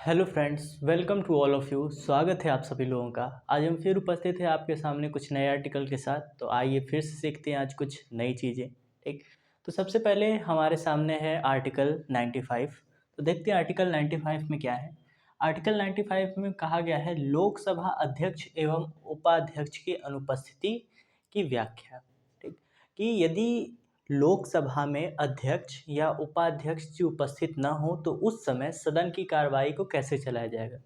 Hello friends, welcome to all of you. स्वागत है आप सभी लोगों का। आज हम फिर उपस्थित हैं आपके सामने कुछ नए आर्टिकल के साथ। तो आइए फिर से सीखते हैं आज कुछ नई चीज़ें। ठीक, तो सबसे पहले हमारे सामने है आर्टिकल 95। तो देखते हैं आर्टिकल 95 में क्या है। आर्टिकल 95 में कहा गया है लोकसभा अध्यक्ष एवं उपाध्यक्ष की अनुपस्थिति की व्याख्या। ठीक, कि यदि लोकसभा में अध्यक्ष या उपाध्यक्ष जी उपस्थित न हो तो उस समय सदन की कार्रवाई को कैसे चलाया जाएगा।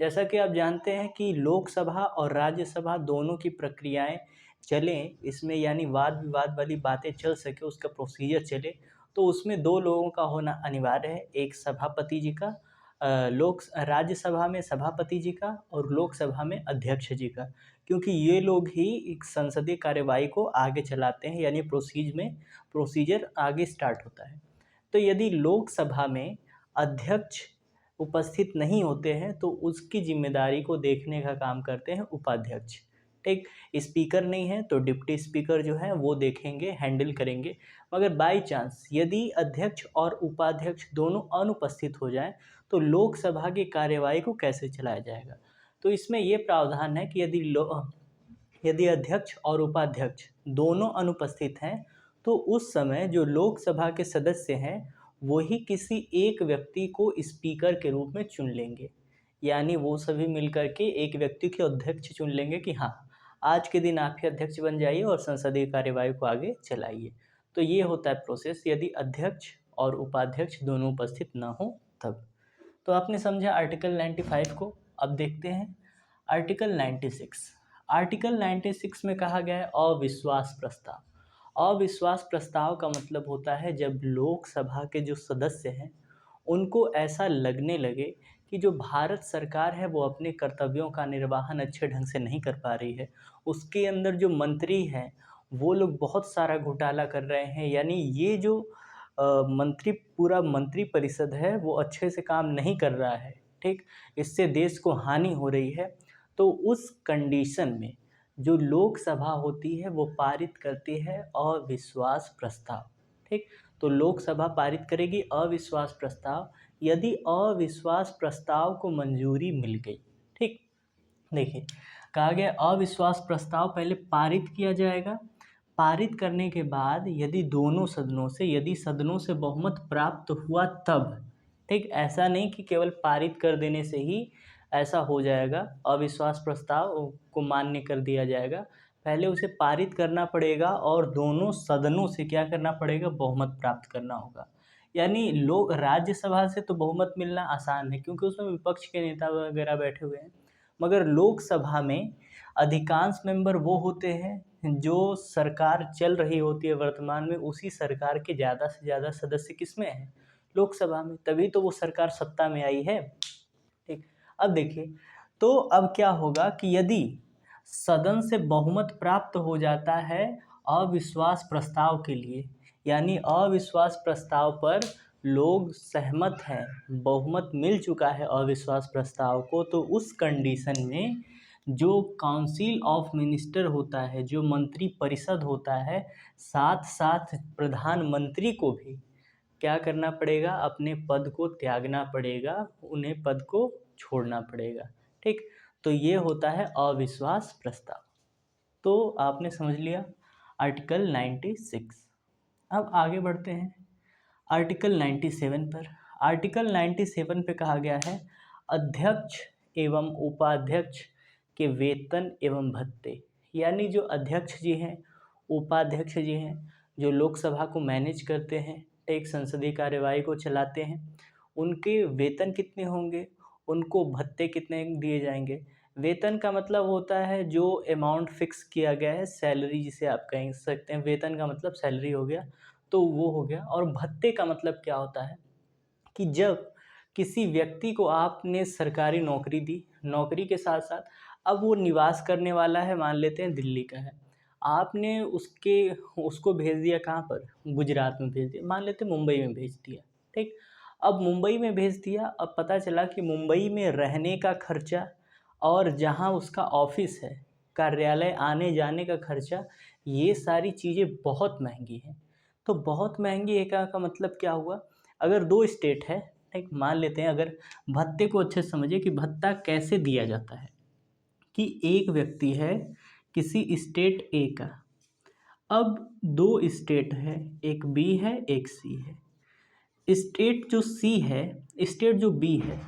जैसा कि आप जानते हैं कि लोकसभा और राज्यसभा दोनों की प्रक्रियाएं चलें, इसमें यानी वाद विवाद वाली बातें चल सके, उसका प्रोसीजर चले, तो उसमें दो लोगों का होना अनिवार्य है। एक सभापति जी का, राज्यसभा में सभापति जी का और लोकसभा में अध्यक्ष जी का, क्योंकि ये लोग ही एक संसदीय कार्यवाही को आगे चलाते हैं, यानी प्रोसीजर आगे स्टार्ट होता है। तो यदि लोकसभा में अध्यक्ष उपस्थित नहीं होते हैं तो उसकी जिम्मेदारी को देखने का काम करते हैं उपाध्यक्ष। ठीक, स्पीकर नहीं है तो डिप्टी स्पीकर जो है वो देखेंगे, हैंडल करेंगे। मगर बाय चांस यदि अध्यक्ष और उपाध्यक्ष दोनों अनुपस्थित हो जाएं तो लोकसभा की कार्यवाही को कैसे चलाया जाएगा। तो इसमें ये प्रावधान है कि यदि अध्यक्ष और उपाध्यक्ष दोनों अनुपस्थित हैं तो उस समय जो लोकसभा के सदस्य हैं वही किसी एक व्यक्ति को स्पीकर के रूप में चुन लेंगे। यानी वो सभी मिलकर के एक व्यक्ति के अध्यक्ष चुन लेंगे कि हाँ, आज के दिन आप ही अध्यक्ष बन जाइए और संसदीय कार्यवाही को आगे चलाइए। तो ये होता है प्रोसेस यदि अध्यक्ष और उपाध्यक्ष दोनों उपस्थित ना हो तब। तो आपने समझा आर्टिकल 95 को। अब देखते हैं आर्टिकल 96। आर्टिकल 96 में कहा गया है अविश्वास प्रस्ताव। अविश्वास प्रस्ताव का मतलब होता है जब लोकसभा के जो सदस्य हैं उनको ऐसा लगने लगे कि जो भारत सरकार है वो अपने कर्तव्यों का निर्वहन अच्छे ढंग से नहीं कर पा रही है। उसके अंदर जो मंत्री हैं वो लोग बहुत सारा घोटाला कर रहे हैं, यानी ये जो पूरा मंत्री परिषद है वो अच्छे से काम नहीं कर रहा है। ठीक, इससे देश को हानि हो रही है। तो उस कंडीशन में जो लोकसभा होती है वो पारित करती है अविश्वास प्रस्ताव। ठीक, तो लोकसभा पारित करेगी अविश्वास प्रस्ताव। यदि अविश्वास प्रस्ताव को मंजूरी मिल गई, ठीक, देखिए कहा गया अविश्वास प्रस्ताव पहले पारित किया जाएगा। पारित करने के बाद यदि सदनों से बहुमत प्राप्त हुआ तब, ठीक, ऐसा नहीं कि केवल पारित कर देने से ही ऐसा हो जाएगा, अविश्वास प्रस्ताव को मान्य कर दिया जाएगा। पहले उसे पारित करना पड़ेगा और दोनों सदनों से क्या करना पड़ेगा, बहुमत प्राप्त करना होगा। यानी लोग राज्यसभा से तो बहुमत मिलना आसान है क्योंकि उसमें विपक्ष के नेता वगैरह बैठे हुए हैं। मगर लोकसभा में अधिकांश मेंबर वो होते हैं जो सरकार चल रही होती है वर्तमान में, उसी सरकार के ज़्यादा से ज़्यादा सदस्य किसमें हैं, लोकसभा में, तभी तो वो सरकार सत्ता में आई है। ठीक, अब देखिए, तो अब क्या होगा कि यदि सदन से बहुमत प्राप्त हो जाता है अविश्वास प्रस्ताव के लिए, यानी अविश्वास प्रस्ताव पर लोग सहमत हैं, बहुमत मिल चुका है अविश्वास प्रस्ताव को, तो उस कंडीशन में जो काउंसिल ऑफ मिनिस्टर होता है, जो मंत्री परिषद होता है, साथ साथ प्रधानमंत्री को भी क्या करना पड़ेगा, अपने पद को त्यागना पड़ेगा, उन्हें पद को छोड़ना पड़ेगा। ठीक, तो ये होता है अविश्वास प्रस्ताव। तो आपने समझ लिया आर्टिकल 96। अब आगे बढ़ते हैं आर्टिकल 97 पर। आर्टिकल 97 पे कहा गया है अध्यक्ष एवं उपाध्यक्ष के वेतन एवं भत्ते। यानी जो अध्यक्ष जी हैं, उपाध्यक्ष जी हैं, जो लोकसभा को मैनेज करते हैं, एक संसदीय कार्यवाही को चलाते हैं, उनके वेतन कितने होंगे, उनको भत्ते कितने दिए जाएंगे। वेतन का मतलब होता है जो अमाउंट फिक्स किया गया है, सैलरी जिसे आप कह सकते हैं। वेतन का मतलब सैलरी हो गया, तो वो हो गया। और भत्ते का मतलब क्या होता है कि जब किसी व्यक्ति को आपने सरकारी नौकरी दी, नौकरी के साथ साथ अब वो निवास करने वाला है, मान लेते हैं दिल्ली का है, आपने उसको भेज दिया कहाँ पर, गुजरात में भेज दिया, मान लेते हैं मुंबई में भेज दिया। ठीक, अब मुंबई में भेज दिया, अब पता चला कि मुंबई में रहने का खर्चा और जहाँ उसका ऑफिस है, कार्यालय आने जाने का खर्चा, ये सारी चीज़ें बहुत महंगी हैं। तो बहुत महंगी है का मतलब क्या हुआ, अगर दो स्टेट है, ठीक, मान लेते हैं अगर भत्ते को अच्छे से समझिए कि भत्ता कैसे दिया जाता है। कि एक व्यक्ति है किसी स्टेट ए का, अब दो स्टेट है, एक बी है एक सी है। स्टेट जो सी है, स्टेट जो बी है,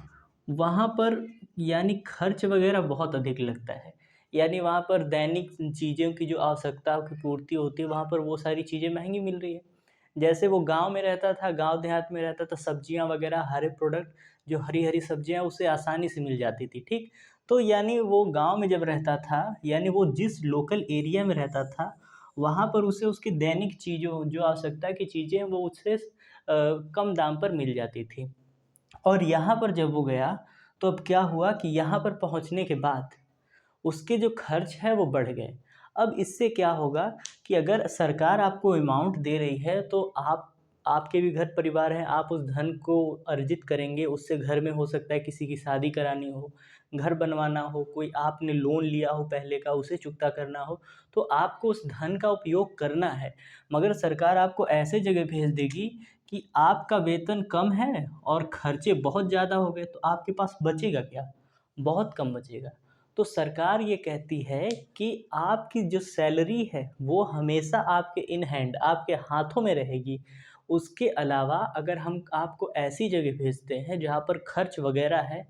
वहाँ पर यानी खर्च वगैरह बहुत अधिक लगता है। यानी वहाँ पर दैनिक चीज़ों की जो आवश्यकताओं की पूर्ति होती है, वहाँ पर वो सारी चीज़ें महंगी मिल रही है। जैसे वो गांव में रहता था, गांव देहात में रहता था, सब्जियां वगैरह हरे प्रोडक्ट जो हरी हरी सब्जियां उसे आसानी से मिल जाती थी, ठीक। तो यानी वो गांव में जब रहता था, यानी वो जिस लोकल एरिया में रहता था, वहाँ पर उसे उसकी दैनिक चीज़ों जो आवश्यकता की चीज़ें वो उससे कम दाम पर मिल जाती थी। और यहाँ पर जब वो गया, तो अब क्या हुआ कि यहाँ पर पहुँचने के बाद उसके जो खर्च है वो बढ़ गए। अब इससे क्या होगा कि अगर सरकार आपको अमाउंट दे रही है, तो आपके भी घर परिवार हैं, आप उस धन को अर्जित करेंगे, उससे घर में हो सकता है किसी की शादी करानी हो, घर बनवाना हो, कोई आपने लोन लिया हो पहले का उसे चुकता करना हो, तो आपको उस धन का उपयोग करना है। मगर सरकार आपको ऐसे जगह भेज देगी कि आपका वेतन कम है और खर्चे बहुत ज़्यादा हो गए, तो आपके पास बचेगा क्या? बहुत कम बचेगा। तो सरकार ये कहती है कि आपकी जो सैलरी है वो हमेशा आपके इन हैंड, आपके हाथों में रहेगी। उसके अलावा अगर हम आपको ऐसी जगह भेजते हैं जहाँ पर खर्च वगैरह है,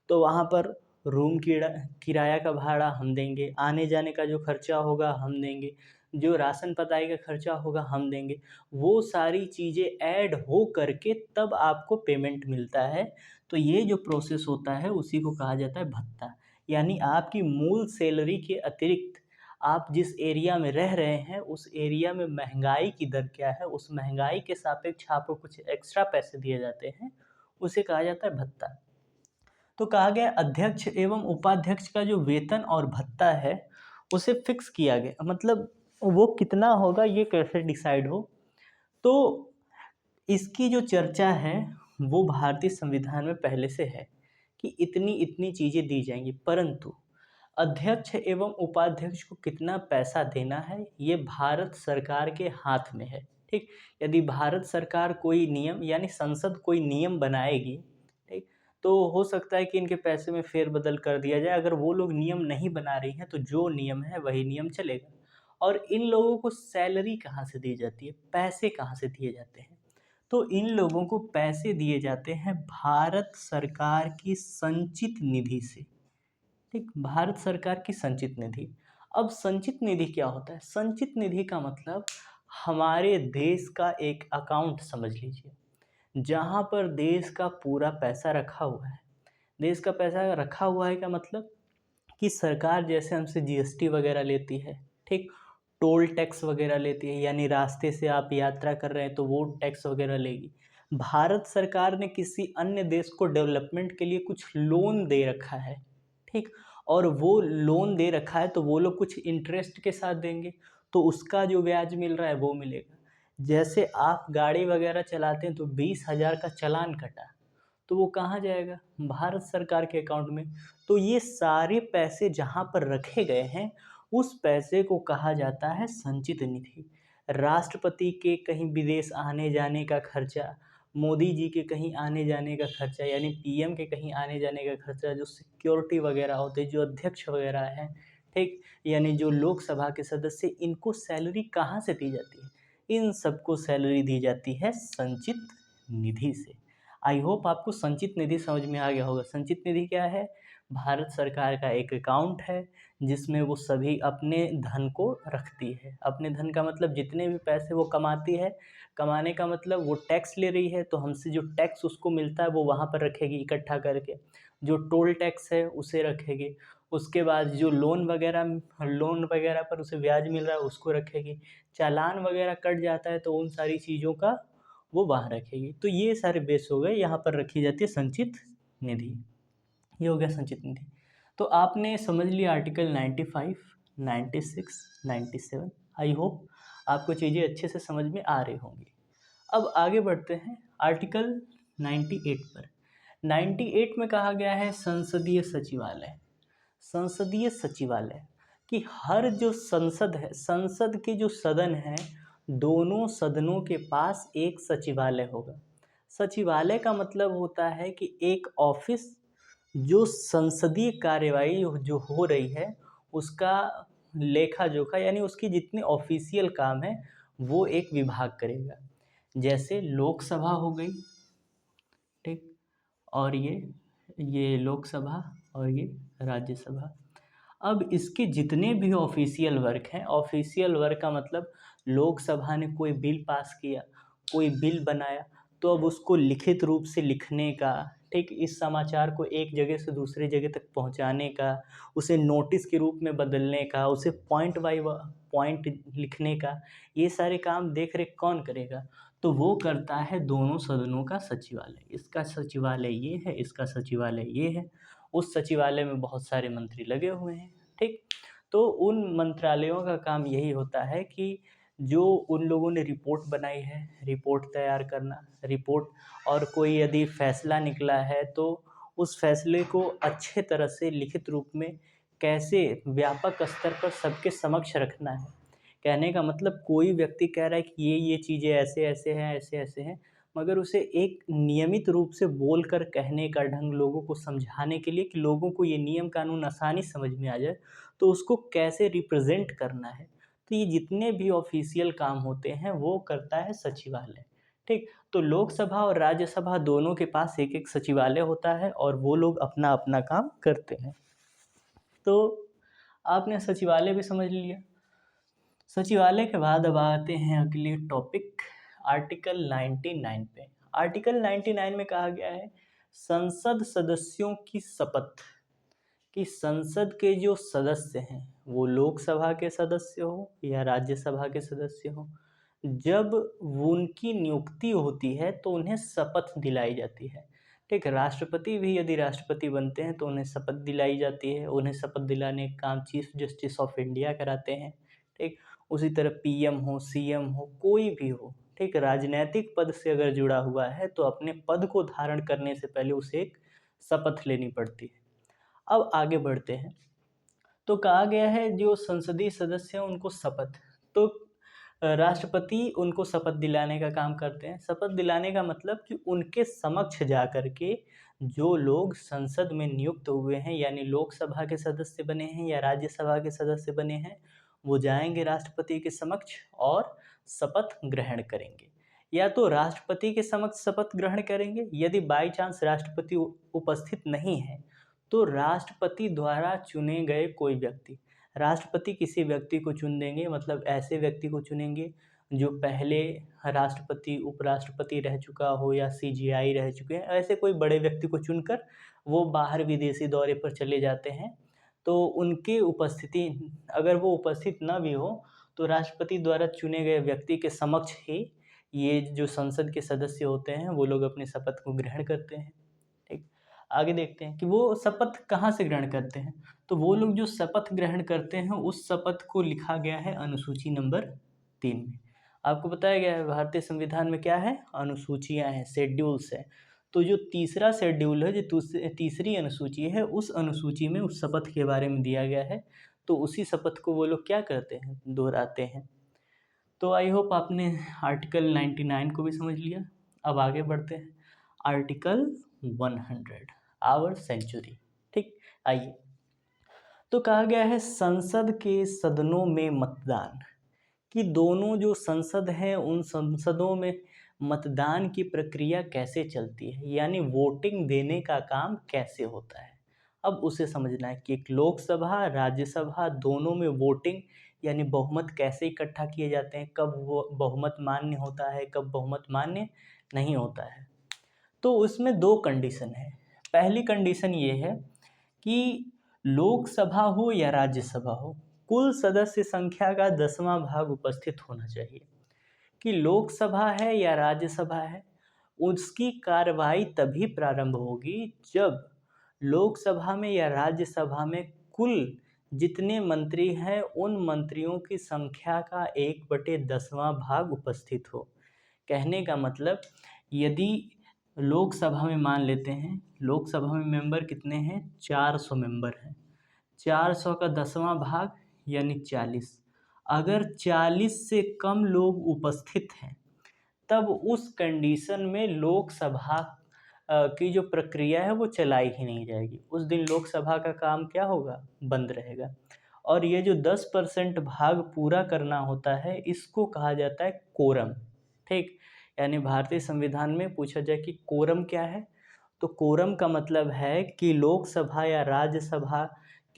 तो वहाँ पर रूम किराया का भाड़ा हम देंगे, आने जाने का जो खर्चा होगा हम देंगे, जो राशन पताई का खर्चा होगा हम देंगे। वो सारी चीज़ें ऐड हो करके तब आपको पेमेंट मिलता है। तो ये जो प्रोसेस होता है उसी को कहा जाता है भत्ता। यानी आपकी मूल सैलरी के अतिरिक्त आप जिस एरिया में रह रहे हैं, उस एरिया में महंगाई की दर क्या है, उस महंगाई के सापेक्ष आपको कुछ एक्स्ट्रा पैसे दिए जाते हैं, उसे कहा जाता है भत्ता। तो कहा गया अध्यक्ष एवं उपाध्यक्ष का जो वेतन और भत्ता है, उसे फिक्स किया गया। मतलब वो कितना होगा ये कैसे डिसाइड हो, तो इसकी जो चर्चा है वो भारतीय संविधान में पहले से है कि इतनी इतनी चीज़ें दी जाएंगी, परंतु अध्यक्ष एवं उपाध्यक्ष को कितना पैसा देना है ये भारत सरकार के हाथ में है, ठीक। यदि भारत सरकार कोई नियम यानी संसद कोई नियम बनाएगी, ठीक, तो हो सकता है कि इनके पैसे में फेरबदल कर दिया जाए। अगर वो लोग नियम नहीं बना रही हैं तो जो नियम है वही नियम चलेगा। और इन लोगों को सैलरी कहाँ से दी जाती है, पैसे कहाँ से दिए जाते हैं, तो इन लोगों को पैसे दिए जाते हैं भारत सरकार की संचित निधि से, ठीक, भारत सरकार की संचित निधि। अब संचित निधि क्या होता है? संचित निधि का मतलब हमारे देश का एक अकाउंट समझ लीजिए, जहाँ पर देश का पूरा पैसा रखा हुआ है। देश का पैसा रखा हुआ है का मतलब कि सरकार जैसे हमसे जीएसटी वगैरह लेती है, ठीक, टोल टैक्स वगैरह लेती है, यानी रास्ते से आप यात्रा कर रहे हैं तो वो टैक्स वगैरह लेगी। भारत सरकार ने किसी अन्य देश को डेवलपमेंट के लिए कुछ लोन दे रखा है, ठीक, और वो लोन दे रखा है तो वो लोग कुछ इंटरेस्ट के साथ देंगे, तो उसका जो ब्याज मिल रहा है वो मिलेगा। जैसे आप गाड़ी वगैरह चलाते हैं तो 20,000 का चालान कटा, तो वो कहाँ जाएगा? भारत सरकार के अकाउंट में। तो ये सारे पैसे जहाँ पर रखे गए हैं, उस पैसे को कहा जाता है संचित निधि। राष्ट्रपति के कहीं विदेश आने जाने का खर्चा, मोदी जी के कहीं आने जाने का खर्चा, यानी पीएम के कहीं आने जाने का खर्चा, जो सिक्योरिटी वगैरह होते हैं, जो अध्यक्ष वगैरह हैं, ठीक, यानी जो लोकसभा के सदस्य, इनको सैलरी कहाँ से दी जाती है? इन सबको सैलरी दी जाती है संचित निधि से। आई होप आपको संचित निधि समझ में आ गया होगा। संचित निधि क्या है? भारत सरकार का एक अकाउंट है जिसमें वो सभी अपने धन को रखती है। अपने धन का मतलब जितने भी पैसे वो कमाती है, कमाने का मतलब वो टैक्स ले रही है तो हमसे जो टैक्स उसको मिलता है वो वहाँ पर रखेगी इकट्ठा करके। जो टोल टैक्स है उसे रखेगी। उसके बाद जो लोन वगैरह पर उसे ब्याज मिल रहा है उसको रखेगी। चालान वगैरह कट जाता है तो उन सारी चीज़ों का वो वहाँ रखेगी। तो ये सारे बेस हो गए, यहाँ पर रखी जाती है संचित निधि। ये हो गया संचित निधि। तो आपने समझ लिया आर्टिकल 95, 96, 97। आई होप आपको चीज़ें अच्छे से समझ में आ रही होंगी। अब आगे बढ़ते हैं आर्टिकल 98 पर। 98 में कहा गया है संसदीय सचिवालय। संसदीय सचिवालय कि हर जो संसद है, संसद के जो सदन हैं, दोनों सदनों के पास एक सचिवालय होगा। सचिवालय का मतलब होता है कि एक ऑफिस जो संसदीय कार्यवाही जो हो रही है उसका लेखा जोखा यानी उसकी जितने ऑफिशियल काम है वो एक विभाग करेगा। जैसे लोकसभा हो गई, ठीक, और ये लोकसभा और ये राज्यसभा। अब इसके जितने भी ऑफिशियल वर्क हैं, ऑफिशियल वर्क का मतलब लोकसभा ने कोई बिल पास किया, कोई बिल बनाया, तो अब उसको लिखित रूप से लिखने का, ठीक, इस समाचार को एक जगह से दूसरी जगह तक पहुंचाने का, उसे नोटिस के रूप में बदलने का, उसे पॉइंट बाय पॉइंट लिखने का, ये सारे काम देख रेख कौन करेगा? तो वो करता है दोनों सदनों का सचिवालय। इसका सचिवालय ये है, इसका सचिवालय ये है। उस सचिवालय में बहुत सारे मंत्री लगे हुए हैं, ठीक। तो उन मंत्रालयों का काम यही होता है कि जो उन लोगों ने रिपोर्ट बनाई है, रिपोर्ट तैयार करना, रिपोर्ट, और कोई यदि फैसला निकला है तो उस फैसले को अच्छे तरह से लिखित रूप में कैसे व्यापक स्तर पर सबके समक्ष रखना है। कहने का मतलब कोई व्यक्ति कह रहा है कि ये चीज़ें ऐसे ऐसे हैं, ऐसे ऐसे हैं, मगर उसे एक नियमित रूप से बोल कर कहने का ढंग, लोगों को समझाने के लिए कि लोगों को ये नियम कानून आसानी से समझ में आ जाए, तो उसको कैसे रिप्रेजेंट करना है। तो ये जितने भी ऑफिशियल काम होते हैं वो करता है सचिवालय, ठीक। तो लोकसभा और राज्यसभा दोनों के पास एक एक सचिवालय होता है और वो लोग अपना अपना काम करते हैं। तो आपने सचिवालय भी समझ लिया। सचिवालय के बाद अब आते हैं अगले टॉपिक, आर्टिकल 99 पे। आर्टिकल 99 में कहा गया है संसद सदस्यों की शपथ, कि संसद के जो सदस्य हैं वो लोकसभा के सदस्य हो या राज्यसभा के सदस्य हो, जब वो उनकी नियुक्ति होती है तो उन्हें शपथ दिलाई जाती है, ठीक। राष्ट्रपति भी यदि राष्ट्रपति बनते हैं तो उन्हें शपथ दिलाई जाती है। उन्हें शपथ दिलाने का काम चीफ जस्टिस ऑफ इंडिया कराते हैं, ठीक। उसी तरह पीएम हो, सीएम हो, कोई भी हो, ठीक, राजनैतिक पद से अगर जुड़ा हुआ है तो अपने पद को धारण करने से पहले उसे एक शपथ लेनी पड़ती है। अब आगे बढ़ते हैं। तो कहा गया है जो संसदीय सदस्य हैं उनको शपथ, तो राष्ट्रपति उनको शपथ दिलाने का काम करते हैं। शपथ दिलाने का मतलब कि उनके समक्ष जा कर के जो लोग संसद में नियुक्त हुए हैं, यानी लोकसभा के सदस्य बने हैं या राज्यसभा के सदस्य बने हैं, वो जाएंगे राष्ट्रपति के समक्ष और शपथ ग्रहण करेंगे। या तो राष्ट्रपति के समक्ष शपथ ग्रहण करेंगे, यदि बाई चांस राष्ट्रपति उपस्थित नहीं है तो राष्ट्रपति द्वारा चुने गए कोई व्यक्ति, राष्ट्रपति किसी व्यक्ति को चुन देंगे, मतलब ऐसे व्यक्ति को चुनेंगे जो पहले राष्ट्रपति उपराष्ट्रपति रह चुका हो या सीजीआई रह चुके हैं, ऐसे कोई बड़े व्यक्ति को चुनकर वो बाहर विदेशी दौरे पर चले जाते हैं। तो उनकी उपस्थिति, अगर वो उपस्थित न भी हो तो राष्ट्रपति द्वारा चुने गए व्यक्ति के समक्ष ही ये जो संसद के सदस्य होते हैं वो लोग अपनी शपथ को ग्रहण करते हैं, ठीक। आगे देखते हैं कि वो शपथ कहाँ से ग्रहण करते हैं। तो वो लोग जो शपथ ग्रहण करते हैं उस शपथ को लिखा गया है अनुसूची नंबर 3 में। आपको बताया गया है भारतीय संविधान में क्या है, अनुसूचियां हैं, शेड्यूल्स हैं। तो जो तीसरा शेड्यूल है, जो तीसरी अनुसूची है, उस अनुसूची में उस शपथ के बारे में दिया गया है। तो उसी शपथ को वो लोग क्या करते हैं, दोहराते हैं। तो आई होप आपने आर्टिकल 99 को भी समझ लिया। अब आगे बढ़ते हैं आर्टिकल 100, आवर सेंचुरी, ठीक। आइए, तो कहा गया है संसद के सदनों में मतदान, कि दोनों जो संसद हैं उन संसदों में मतदान की प्रक्रिया कैसे चलती है, यानी वोटिंग देने का काम कैसे होता है। अब उसे समझना है कि एक लोकसभा राज्यसभा दोनों में वोटिंग यानी बहुमत कैसे इकट्ठा किए जाते हैं, कब वो बहुमत मान्य होता है, कब बहुमत मान्य नहीं होता है। तो उसमें दो कंडीशन है। पहली कंडीशन ये है कि लोकसभा हो या राज्यसभा हो, कुल सदस्य संख्या का 10वां भाग उपस्थित होना चाहिए। कि लोकसभा है या राज्यसभा है, उसकी कार्यवाही तभी प्रारंभ होगी जब लोकसभा में या राज्यसभा में कुल जितने मंत्री हैं उन मंत्रियों की संख्या का 1/10वां भाग उपस्थित हो। कहने का मतलब, यदि लोकसभा में मान लेते हैं, लोकसभा में मेंबर कितने हैं, 400 मेंबर हैं, 400 का 10वां भाग यानी 40। अगर 40 से कम लोग उपस्थित हैं तब उस कंडीशन में लोकसभा की जो प्रक्रिया है वो चलाई ही नहीं जाएगी। उस दिन लोकसभा का काम क्या होगा? बंद रहेगा। और ये जो 10% भाग पूरा करना होता है, इसको कहा जाता है कोरम। ठीक? यानी भारतीय संविधान में पूछा जाए कि कोरम क्या है? तो कोरम का मतलब है कि लोकसभा या राज्यसभा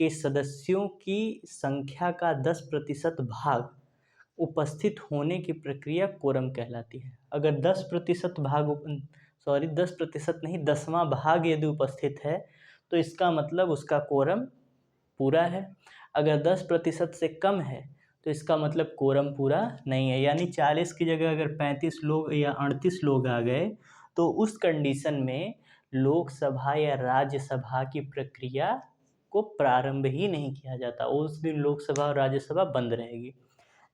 के सदस्यों की संख्या का 10% भाग उपस्थित होने की प्रक्रिया कोरम कहलाती है। अगर 10% भाग 10% नहीं, 10वां भाग यदि उपस्थित है तो इसका मतलब उसका कोरम पूरा है। अगर 10% से कम है तो इसका मतलब कोरम पूरा नहीं है। यानी 40 की जगह अगर 35 लोग या 38 लोग आ गए तो उस कंडीशन में लोकसभा या राज्यसभा की प्रक्रिया को प्रारंभ ही नहीं किया जाता। उस दिन लोकसभा और राज्यसभा बंद रहेगी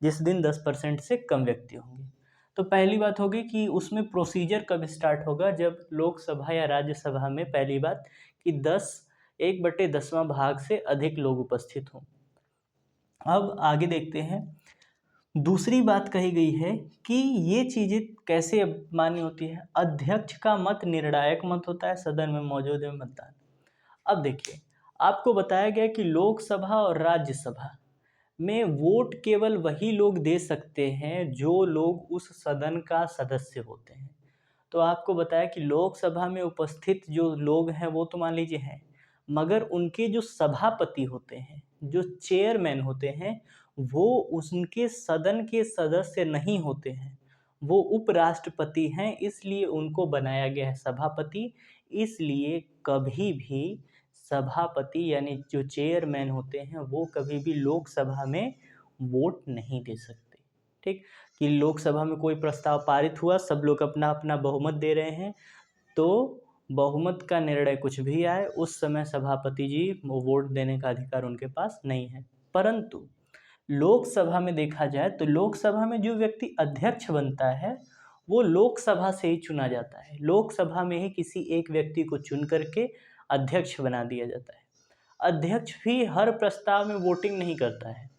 जिस दिन 10% से कम व्यक्ति होंगे। तो पहली बात होगी कि उसमें प्रोसीजर कब स्टार्ट होगा? जब लोकसभा या राज्यसभा में पहली बात कि 1/10वां भाग से अधिक लोग उपस्थित हों। अब आगे देखते हैं। दूसरी बात कही गई है कि ये चीज़ें कैसे मान्य होती है? अध्यक्ष का मत निर्णायक मत होता है, सदन में मौजूद है मतदान। अब देखिए, आपको बताया गया कि लोकसभा और राज्यसभा में वोट केवल वही लोग दे सकते हैं जो लोग उस सदन का सदस्य होते हैं। तो आपको बताया कि लोकसभा में उपस्थित जो लोग हैं वो तो मान लीजिए हैं, मगर उनके जो सभापति होते हैं, जो चेयरमैन होते हैं, वो उनके सदन के सदस्य नहीं होते हैं। वो उपराष्ट्रपति हैं, इसलिए उनको बनाया गया है सभापति। इसलिए कभी भी सभापति यानी जो चेयरमैन होते हैं वो कभी भी लोकसभा में वोट नहीं दे सकते। ठीक? कि लोकसभा में कोई प्रस्ताव पारित हुआ, सब लोग अपना अपना बहुमत दे रहे हैं, तो बहुमत का निर्णय कुछ भी आए, उस समय सभापति जी वो वोट देने का अधिकार उनके पास नहीं है। परंतु लोकसभा में देखा जाए तो लोकसभा में जो व्यक्ति अध्यक्ष बनता है वो लोकसभा से ही चुना जाता है। लोकसभा में ही किसी एक व्यक्ति को चुन करके अध्यक्ष बना दिया जाता है। अध्यक्ष भी हर प्रस्ताव में वोटिंग नहीं करता है,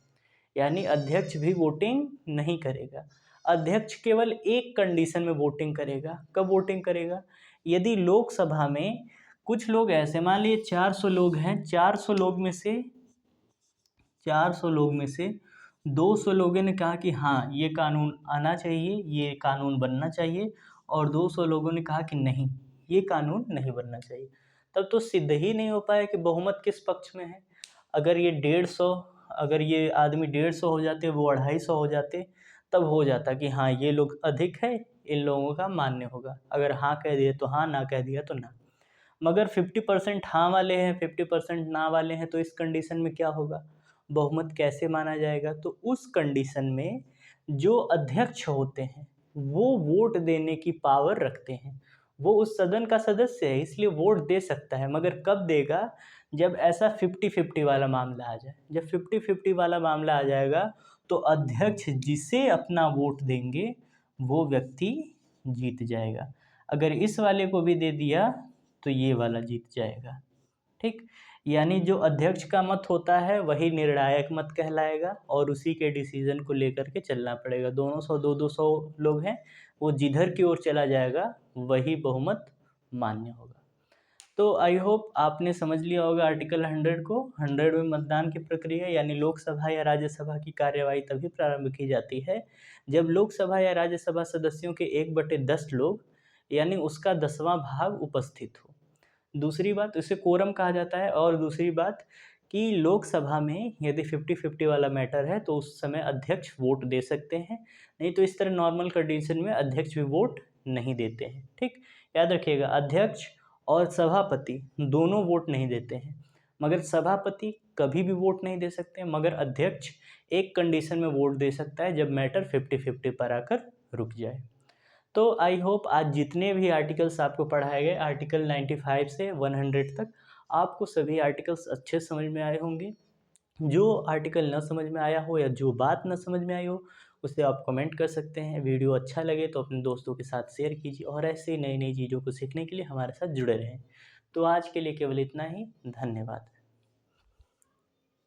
यानी अध्यक्ष भी वोटिंग नहीं करेगा। अध्यक्ष केवल एक कंडीशन में वोटिंग करेगा। कब वोटिंग करेगा? यदि लोकसभा में कुछ लोग ऐसे, मान लीजिए 400 लोग हैं, 400 लोग में से 200 लोगों ने कहा कि हाँ ये कानून आना चाहिए, ये कानून बनना चाहिए, और 200 लोगों ने कहा कि नहीं ये कानून नहीं बनना चाहिए। तब तो सिद्ध ही नहीं हो पाया कि बहुमत किस पक्ष में है। अगर ये 150, अगर ये आदमी 150 हो जाते, वो 250 हो जाते, तब हो जाता कि हाँ ये लोग अधिक है, इन लोगों का मान्य होगा। अगर हाँ कह दिए तो हाँ, ना कह दिया तो ना। मगर 50% हाँ वाले हैं, 50% ना वाले हैं, तो इस कंडीशन में क्या होगा? बहुमत कैसे माना जाएगा? तो उस कंडीशन में जो अध्यक्ष होते हैं वो वोट देने की पावर रखते हैं। वो उस सदन का सदस्य है, इसलिए वोट दे सकता है। मगर कब देगा? जब ऐसा 50-50 वाला मामला आ जाए। जब 50-50 वाला मामला आ जाएगा तो अध्यक्ष जिसे अपना वोट देंगे वो व्यक्ति जीत जाएगा। अगर इस वाले को भी दे दिया तो ये वाला जीत जाएगा। ठीक? यानी जो अध्यक्ष का मत होता है वही निर्णायक मत कहलाएगा और उसी के डिसीजन को लेकर के चलना पड़ेगा। दोनों 100-200 लोग हैं, वो जिधर की ओर चला जाएगा वही बहुमत मान्य होगा। तो आई होप आपने समझ लिया होगा आर्टिकल 100 को। 100 में मतदान की प्रक्रिया यानी लोकसभा या राज्यसभा की कार्यवाही तभी प्रारंभ की जाती है जब लोकसभा या राज्यसभा सदस्यों के 1/10 लोग यानी उसका 10वां भाग उपस्थित हो। दूसरी बात, इसे कोरम कहा जाता है। और दूसरी बात कि लोकसभा में यदि 50-50 वाला मैटर है तो उस समय अध्यक्ष वोट दे सकते हैं, नहीं तो इस तरह नॉर्मल कंडीशन में अध्यक्ष भी वोट नहीं देते हैं। ठीक? याद रखिएगा, अध्यक्ष और सभापति दोनों वोट नहीं देते हैं, मगर सभापति कभी भी वोट नहीं दे सकते, मगर अध्यक्ष एक कंडीशन में वोट दे सकता है, जब मैटर 50-50 पर आकर रुक जाए। तो आई होप आज जितने भी आर्टिकल्स आपको पढ़ाए गए आर्टिकल 95 से 100 तक, आपको सभी आर्टिकल्स अच्छे समझ में आए होंगे। जो आर्टिकल न समझ में आया हो या जो बात न समझ में आई हो उसे आप कमेंट कर सकते हैं। वीडियो अच्छा लगे तो अपने दोस्तों के साथ शेयर कीजिए और ऐसे ही नई नई चीज़ों को सीखने के लिए हमारे साथ जुड़े रहें। तो आज के लिए केवल इतना ही। धन्यवाद।